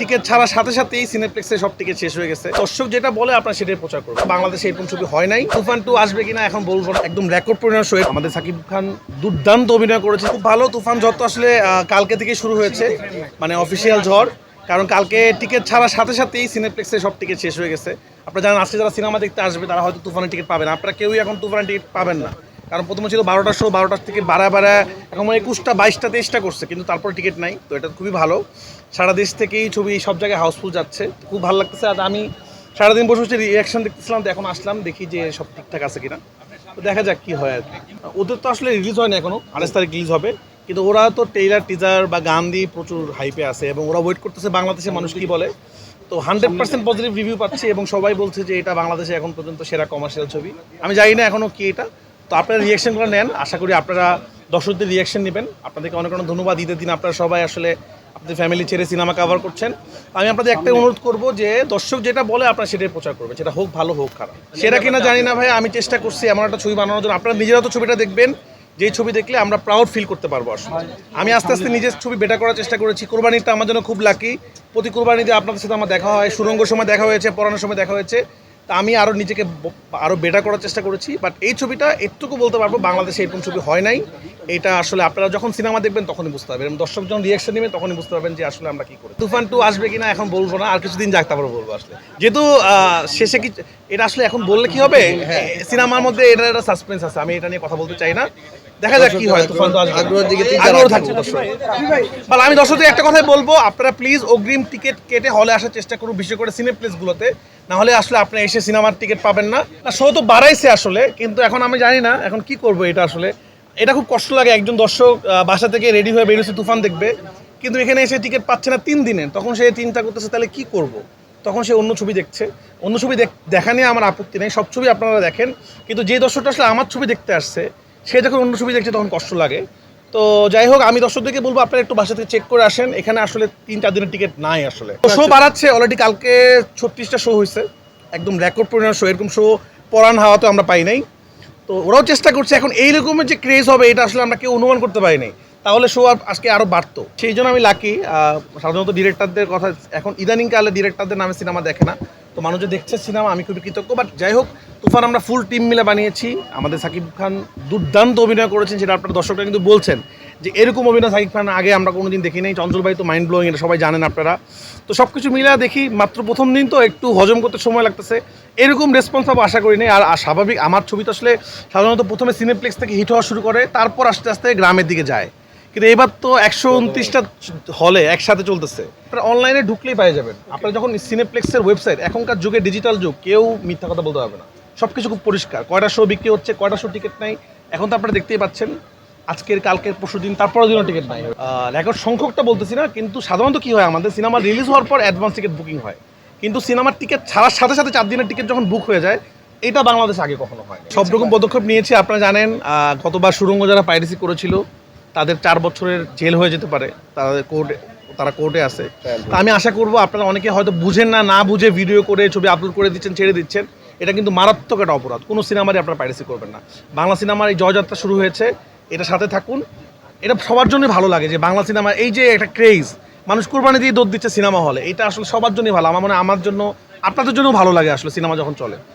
Ticket ছাড়ার সাথে সাথেই সিনেপ্লেক্সে সব টিকিট শেষ হয়ে গেছে। দর্শক যেটা বলে আপনারা সেটাই প্রচার করবেন। বাংলাদেশে এরকম ছবি হয় নাই। তুফান 2 আসবে কিনা এখন বলবো না। একদম রেকর্ড পরিমাণ শো। আমাদের সাকিব খান দুর্দান্ত অভিনয় করেছে, খুব ভালো। তুফান ঝড় তো আসলে কালকে থেকে শুরু হয়েছে, মানে অফিসিয়াল ঝড়। কারণ কালকে টিকিট ছাড়ার সাথে সাথেই সিনেপ্লেক্সে সব টিকিট শেষ হয়ে গেছে। আপনারা জানেন আজকে যারা সিনেমা দেখতে আসবে তারা হয়তো তুফানের টিকিট পাবেন। আপনারা কেউই এখন তুফানের টিকিট পাবেন না, কারণ প্রথমে ছিল 12টার শো, 12টার থেকে বাড়া এখন 21টা 22টা 23টা করছে, কিন্তু তারপর টিকিট নাই। তো এটা খুবই ভালো। সারা দেশ থেকেই ছবি সব জায়গায় হাউসফুল যাচ্ছে, খুব ভালো লাগতেছে। আর আমি সারাদিন বসে বসে রিয়াকশন দেখতেছিলাম, তো এখন আসলাম দেখি যে সব ঠিকঠাক আছে কিনা। তো দেখা যাক কি হয় আর কি। ওদের তো আসলে রিলিজ হয়নি এখনো, 28 তারিখ রিলিজ হবে, কিন্তু ওরা তো ট্রেইলার টিজার বা গান দিয়ে প্রচুর হাইপে আছে এবং ওরা ওয়েট করতেছে বাংলাদেশের মানুষ কি বলে। তো 100% পজিটিভ রিভিউ পাচ্ছি এবং সবাই বলছে যে এটা বাংলাদেশে এখন পর্যন্ত সেরা কমার্শিয়াল ছবি। আমি জানি না এখনও কি এটা, তো আপনারা রিয়াকশনগুলো নেন। আশা করি আপনারা দর্শকদের রিয়াকশন নেবেন। আপনাদেরকে অনেক অনেক ধন্যবাদ। ঈদের দিন আপনারা সবাই আসলে আপনাদের ফ্যামিলি ছেড়ে সিনেমা কভার করছেন। আমি আপনাদের একটাই অনুরোধ করব যে দর্শক যেটা বলে আপনারা সেটাই প্রচার করবেন, সেটা হোক ভালো হোক খারাপ। সেটা কিনা জানি না ভাই, আমি চেষ্টা করছি এমন একটা ছবি বানানোর জন্য। আপনারা নিজেরা তো ছবিটা দেখবেন, যেই ছবি দেখলে আমরা প্রাউড ফিল করতে পারবো। আসলে আমি আস্তে আস্তে নিজের ছবি বেটার করার চেষ্টা করেছি। কোরবানিটা আমার জন্য খুব লাকি। প্রতি কোরবানিতে আপনাদের সাথে আমার দেখা হয়, সুরঙ্গের সময় দেখা হয়েছে, পড়ানোর সময় দেখা হয়েছে। তা আমি আরও নিজেকে আরও বেটার করার চেষ্টা করেছি। বাট এই ছবিটা একটুকু বলতে পারবো বাংলাদেশে এরকম ছবি হয় নাই। এটা আসলে আপনারা যখন সিনেমা দেখবেন তখনই বুঝতে পারবেন, এবং দর্শক যখন রিয়াকশন নেবেন তখনই বুঝতে পারবেন যে আসলে আমরা কী করি। তুফান 2 আসবে কিনা এখন বলবো না, আর কিছুদিন যাক তারপরে বলবো। আসলে যেহেতু শেষে কি এটা আসলে এখন বললে কি হবে, সিনেমার মধ্যে এটা একটা সাসপেন্স আছে, আমি এটা নিয়ে কথা বলতে চাই না। দেখা যাক কি হয়। তুফান 2 আগ্রহের দিকে আগ্রহ থাকছে দর্শক। আমি দর্শকদের একটা কথাই বলবো, আপনারা প্লিজ অগ্রিম টিকিট কেটে হলে আসার চেষ্টা করুন, বিশেষ করে সিনেপ্লেক্সগুলোতে। না হলে আসলে আপনি এসে সিনেমার টিকিট পাবেন না। শো তো বাড়াইছে আসলে, কিন্তু এখন আমি জানি না এখন কি করবো। এটা আসলে এটা খুব কষ্ট লাগে। একজন দর্শক বাসা থেকে রেডি হয়ে বেরিয়েছে তুফান দেখবে, কিন্তু এখানে এসে টিকিট পাচ্ছে না 3 দিনের। তখন সে চিন্তা করতেছে তাহলে কি করব। তখন সে অন্য ছবি দেখছে। অন্য ছবি দেখা নিয়ে আমার আপত্তি নেই, সব ছবি আপনারা দেখেন, কিন্তু যে দর্শকটা আসলে আমার ছবি দেখতে আসছে সে যখন অন্য ছবি দেখছে তখন কষ্ট লাগে। তো যাই হোক, আমি দর্শকদেরকে বলবো আপনারা একটু বাসা থেকে চেক করে আসেন। এখানে আসলে 3-4 দিনের টিকিট নাই আসলে। শো বাড়াচ্ছে, অলরেডি কালকে 36টা শো হয়েছে, একদম রেকর্ড পরিমাণ শো। এরকম শো পরান হাওয়া তো আমরা পাই নাই। তো ওরাও চেষ্টা করছে। এখন এইরকমের যে ক্রেজ হবে এটা আসলে আমরা কেউ অনুমান করতে পারিনি, তাহলে শো আজকে আরও বাড়তো। সেই জন্য আমি লাকি। সাধারণত ডিরেক্টরদের কথা, এখন ইদানিংকালে ডিরেক্টরদের নামে সিনেমা দেখে না, তো মানুষ যে দেখছে সিনেমা, আমি খুবই কৃতজ্ঞ। বাট যাই হোক, তুফান আমরা ফুল টিম মিলে বানিয়েছি। আমাদের সাকিব খান দুর্দান্ত অভিনয় করেছেন, সেটা আপনারা দর্শকরা কিন্তু বলছেন যে এরকম অভিনয় সাকিব খান আগে আমরা কোনোদিন দেখি নাই। চঞ্চল ভাই তো মাইন্ড ব্লোয়িং, এটা সবাই জানেন আপনারা। তো সব কিছু মিলে দেখি, মাত্র প্রথম দিন তো একটু হজম করতে সময় লাগতেছে। এরকম রেসপন্স পাবো আশা করি নাই। আর স্বাভাবিক, আমার ছবি তো আসলে সাধারণত প্রথমে সিনেপ্লেক্স থেকে হিট হওয়া শুরু করে, তারপর আস্তে আস্তে গ্রামের দিকে যায়। কিন্তু এবার তো 129টা হলে একসাথে চলতেছে। আপনারা অনলাইনে ঢুকলেই পেয়ে যাবেন। আপনারা যখন সিনেপ্লেক্সের ওয়েবসাইট, এখনকার যুগে ডিজিটাল যুগ, কেউ মিথ্যা কথা বলতে পারবে না। সব কিছু খুব পরিষ্কার, কয়টা শো বিক্রি হচ্ছে, কয়টা শো টিকিট নাই, এখন তো আপনারা দেখতেই পাচ্ছেন। আজকের, কালকের, পরশু দিন, তারপরের দিনও টিকিট নাই। রেকর্ড সংখ্যকটা বলতেছি না, কিন্তু সাধারণত কী হয়, আমাদের সিনেমা রিলিজ হওয়ার পর অ্যাডভান্স টিকিট বুকিং হয়, কিন্তু সিনেমার টিকিট ছাড়ার সাথে সাথে 4 দিনের টিকিট যখন বুক হয়ে যায়, এটা বাংলাদেশে আগে কখনো হয়। সব রকম পদক্ষেপ নিয়েছি। আপনারা জানেন গতবার সুরঙ্গ যারা পাইরেসি করেছিল তাদের 4 বছরের জেল হয়ে যেতে পারে, তারা কোর্টে আছে। আমি আশা করব আপনারা অনেকে হয়তো বুঝেন না, না বুঝে ভিডিও করে ছবি আপলোড করে দিচ্ছেন, ছেড়ে দিচ্ছেন। এটা কিন্তু মারাত্মক একটা অপরাধ। কোনো সিনেমারই আপনারা পাইরেসি করবেন না। বাংলা সিনেমার এই জয়যাত্রা শুরু হয়েছে, এটা সাথে থাকুন। এটা সবার জন্যই ভালো লাগে যে বাংলা সিনেমা এই যে একটা ক্রেজ, মানুষ কোরবানি দিয়ে দৌড় দিচ্ছে সিনেমা হলে, এটা আসলে সবার জন্যই ভালো। আমার মনে হয় আমার জন্য, আপনাদের জন্য ভালো লাগে আসলে সিনেমা যখন চলে।